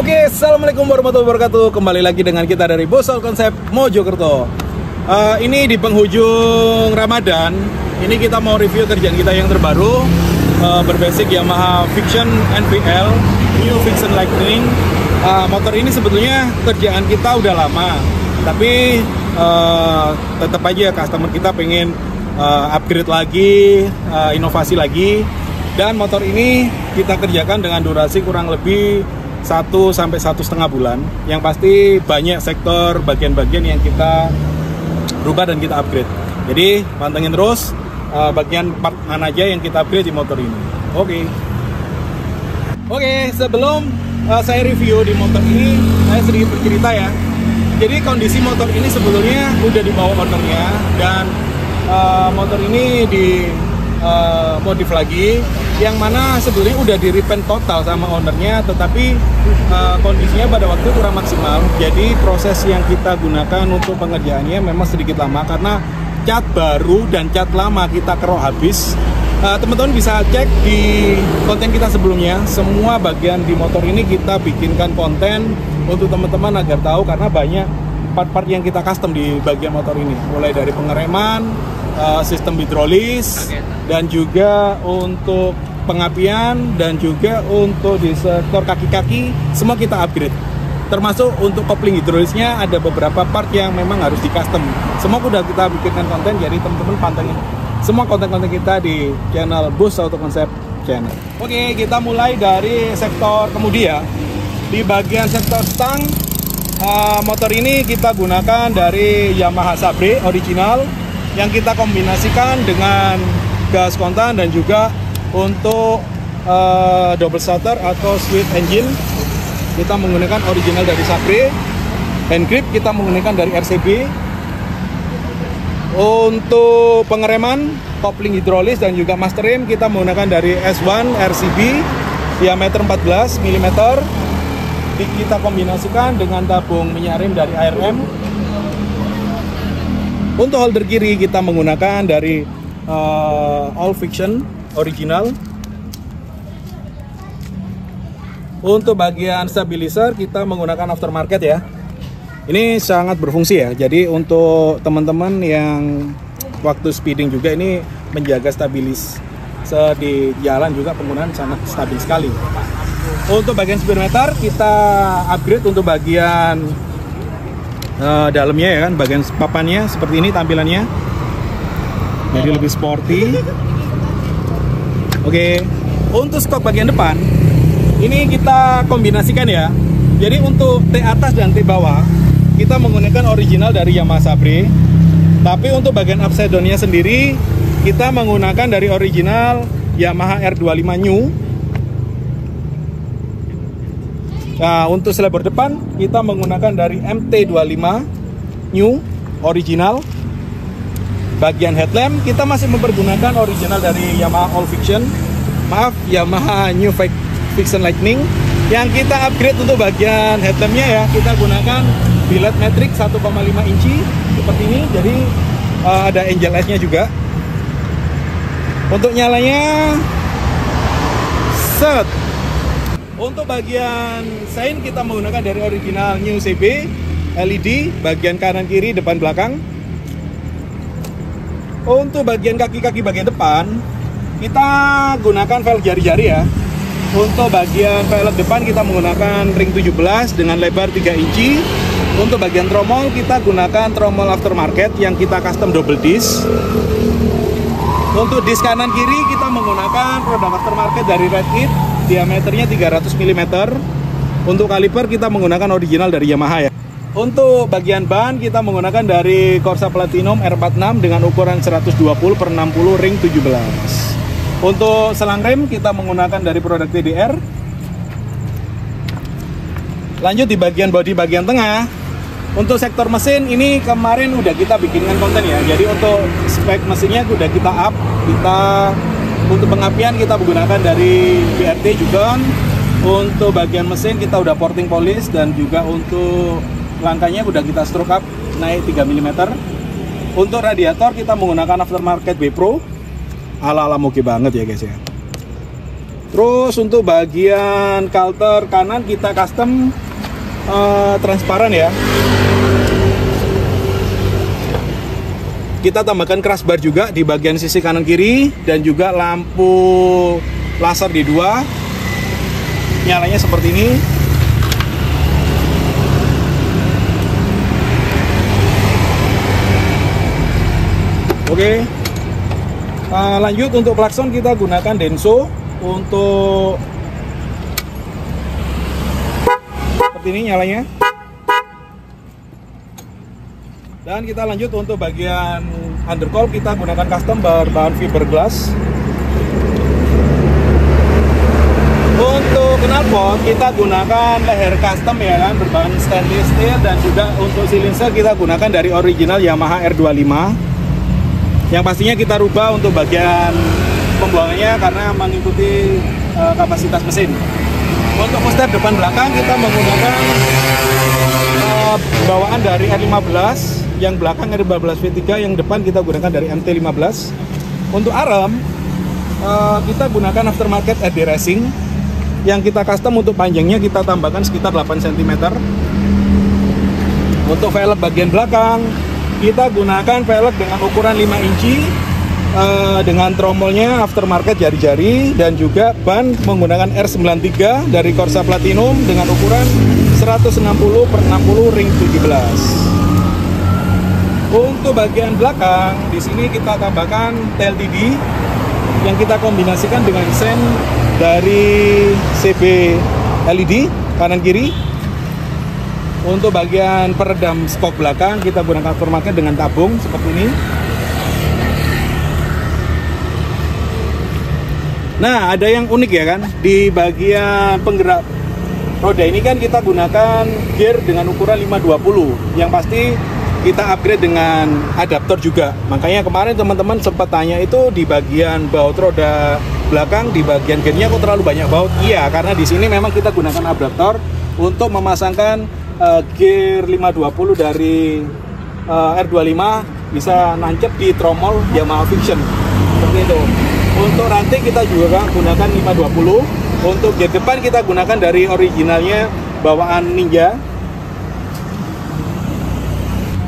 Oke, assalamualaikum warahmatullahi wabarakatuh. Kembali lagi dengan kita dari Bos Auto Concept Mojokerto. Ini di penghujung Ramadan. Ini kita mau review kerjaan kita yang terbaru, berbasic Yamaha Vixion NVL New Vixion Lightning. Motor ini sebetulnya kerjaan kita udah lama, tapi tetap aja customer kita pengen upgrade lagi, inovasi lagi. Dan motor ini kita kerjakan dengan durasi kurang lebih 1 sampai 1,5 bulan. Yang pasti banyak sektor bagian-bagian yang kita rubah dan kita upgrade. Jadi pantengin terus bagian part mana aja yang kita upgrade di motor ini. Oke, sebelum saya review di motor ini, saya sedikit bercerita ya. Jadi kondisi motor ini sebetulnya udah dibawa ownernya, dan motor ini di modif lagi, yang mana sebetulnya udah di repaint total sama ownernya, tetapi kondisinya pada waktu kurang maksimal. Jadi proses yang kita gunakan untuk pengerjaannya memang sedikit lama karena cat baru dan cat lama kita kerok habis. Teman-teman bisa cek di konten kita sebelumnya, semua bagian di motor ini kita bikinkan konten untuk teman-teman agar tahu, karena banyak part-part yang kita custom di bagian motor ini, mulai dari pengereman, sistem hidrolis, dan juga untuk pengapian, dan juga untuk di sektor kaki-kaki semua kita upgrade. Termasuk untuk kopling hidrolisnya ada beberapa part yang memang harus di custom. Semua udah kita bikinkan konten, jadi teman-teman pantengin semua konten-konten kita di channel Bos Auto Concept channel. Oke, kita mulai dari sektor kemudi ya. Di bagian sektor stang, motor ini kita gunakan dari Yamaha Sabre original yang kita kombinasikan dengan gas kontan, dan juga untuk double starter atau switch engine kita menggunakan original dari Sabre. Hand grip kita menggunakan dari RCB. Untuk pengereman, kopling hidrolis, dan juga master rem kita menggunakan dari S1 RCB diameter 14 mm. Kita kombinasikan dengan tabung minyak rem dari ARM. Untuk holder kiri kita menggunakan dari All Vixion original. Untuk bagian stabilizer kita menggunakan aftermarket ya. Ini sangat berfungsi ya. Jadi untuk teman-teman yang waktu speeding juga ini menjaga stabilis di jalan juga penggunaan sangat stabil sekali. Untuk bagian speedometer kita upgrade untuk bagian dalamnya ya kan, bagian papannya seperti ini tampilannya. Jadi lebih sporty. Oke, untuk stok bagian depan ini kita kombinasikan ya. Jadi untuk T atas dan T bawah kita menggunakan original dari Yamaha Sabre. Tapi untuk bagian upside down-nya sendiri kita menggunakan dari original Yamaha R25 New. Nah, untuk selebor depan kita menggunakan dari MT25 New original. Bagian headlamp kita masih mempergunakan original dari Yamaha All Vixion. Yamaha New Vixion Lightning. Yang kita upgrade untuk bagian headlampnya ya, kita gunakan billet matrix 1,5 inci seperti ini. Jadi ada angel light-nya juga. Untuk nyalanya set. Untuk bagian sein kita menggunakan dari original New CB LED, bagian kanan kiri depan belakang. Untuk bagian kaki-kaki bagian depan kita gunakan velg jari-jari ya. Untuk bagian velg depan kita menggunakan ring 17 dengan lebar 3 inci. Untuk bagian tromol kita gunakan tromol aftermarket yang kita custom double disc. Untuk disc kanan kiri kita menggunakan produk aftermarket dari Red Kit, diameternya 300 mm. Untuk kaliper kita menggunakan original dari Yamaha ya. Untuk bagian ban kita menggunakan dari Corsa Platinum R46 dengan ukuran 120/60 ring 17. Untuk selang rem kita menggunakan dari produk TDR. Lanjut di bagian bodi bagian tengah. Untuk sektor mesin ini kemarin udah kita bikinkan konten ya. Jadi untuk spek mesinnya udah kita up. Untuk pengapian kita menggunakan dari BRT juga. Untuk bagian mesin kita udah porting polish, dan juga untuk langkahnya udah kita stroke up naik 3 mm. Untuk radiator kita menggunakan aftermarket B Pro. Ala-ala moge banget ya guys ya. Terus untuk bagian kalter kanan kita custom transparan ya. Kita tambahkan crossbar juga di bagian sisi kanan kiri, dan juga lampu laser di dua, nyalanya seperti ini. Oke, lanjut untuk klakson kita gunakan Denso untuk seperti ini nyalanya. Dan kita lanjut untuk bagian undercowl, kita gunakan custom berbahan fiberglass. Untuk knalpot kita gunakan leher custom ya kan, berbahan stainless steel, dan juga untuk silinser kita gunakan dari original Yamaha R25. Yang pastinya kita rubah untuk bagian pembuangannya karena mengikuti kapasitas mesin. Untuk muster depan belakang kita menggunakan bawaan dari R15, yang belakang R15 V3, yang depan kita gunakan dari MT15. Untuk arm kita gunakan aftermarket RD Racing, yang kita custom untuk panjangnya kita tambahkan sekitar 8 cm. Untuk velg bagian belakang kita gunakan velg dengan ukuran 5 inci dengan tromolnya aftermarket jari-jari, dan juga ban menggunakan R93 dari Corsa Platinum dengan ukuran 160/60 ring 17. Untuk bagian belakang di sini kita tambahkan tail TD yang kita kombinasikan dengan sen dari CB LED kanan kiri. Untuk bagian peredam skok belakang kita gunakan aftermarket dengan tabung seperti ini. Nah, ada yang unik ya kan, di bagian penggerak roda ini kan kita gunakan gear dengan ukuran 520, yang pasti kita upgrade dengan adaptor juga. Makanya kemarin teman-teman sempat tanya itu di bagian baut roda belakang, di bagian gearnya kok terlalu banyak baut. Iya, karena di sini memang kita gunakan adaptor untuk memasangkan gear 520 dari R25 bisa nancep di tromol Yamaha Vision seperti itu. Untuk ranting kita juga gunakan 520. Untuk gear depan kita gunakan dari originalnya bawaan Ninja.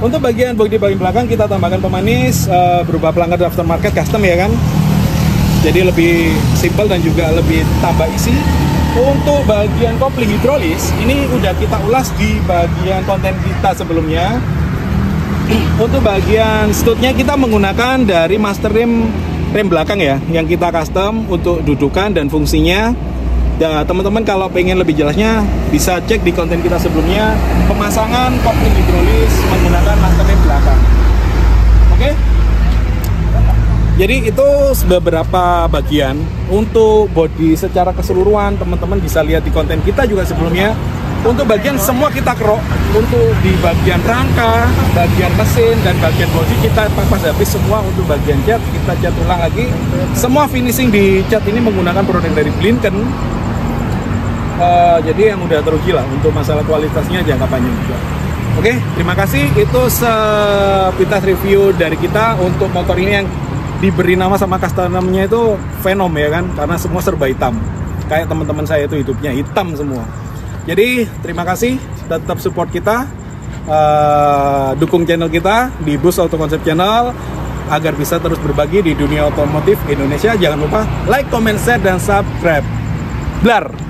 Untuk bagian bagian belakang kita tambahkan pemanis berupa pelanggan aftermarket custom ya kan. Jadi lebih simple dan juga lebih tambah isi. Untuk bagian kopling hidrolis ini udah kita ulas di bagian konten kita sebelumnya. Untuk bagian studnya kita menggunakan dari master rem belakang ya, yang kita custom untuk dudukan dan fungsinya. Ya, teman-teman kalau pengen lebih jelasnya bisa cek di konten kita sebelumnya, pemasangan kopling hidrolis menggunakan master rem belakang. Oke? Jadi itu beberapa bagian. Untuk body secara keseluruhan teman-teman bisa lihat di konten kita juga sebelumnya. Untuk bagian semua kita kerok. Untuk di bagian rangka, bagian mesin, dan bagian body kita pas habis semua. Untuk bagian cat kita cat ulang lagi. Semua finishing di cat ini menggunakan produk dari Blinken. Jadi yang udah teruji lah untuk masalah kualitasnya jangka panjang juga. Oke, terima kasih. Itu sepintas review dari kita untuk motor ini yang diberi nama sama customnya itu Venom ya kan, karena semua serba hitam. Kayak teman-teman saya itu hidupnya hitam semua. Jadi terima kasih, tetap support kita, dukung channel kita di Bus Auto Concept Channel agar bisa terus berbagi di dunia otomotif Indonesia. Jangan lupa like, comment, share, dan subscribe. Blar.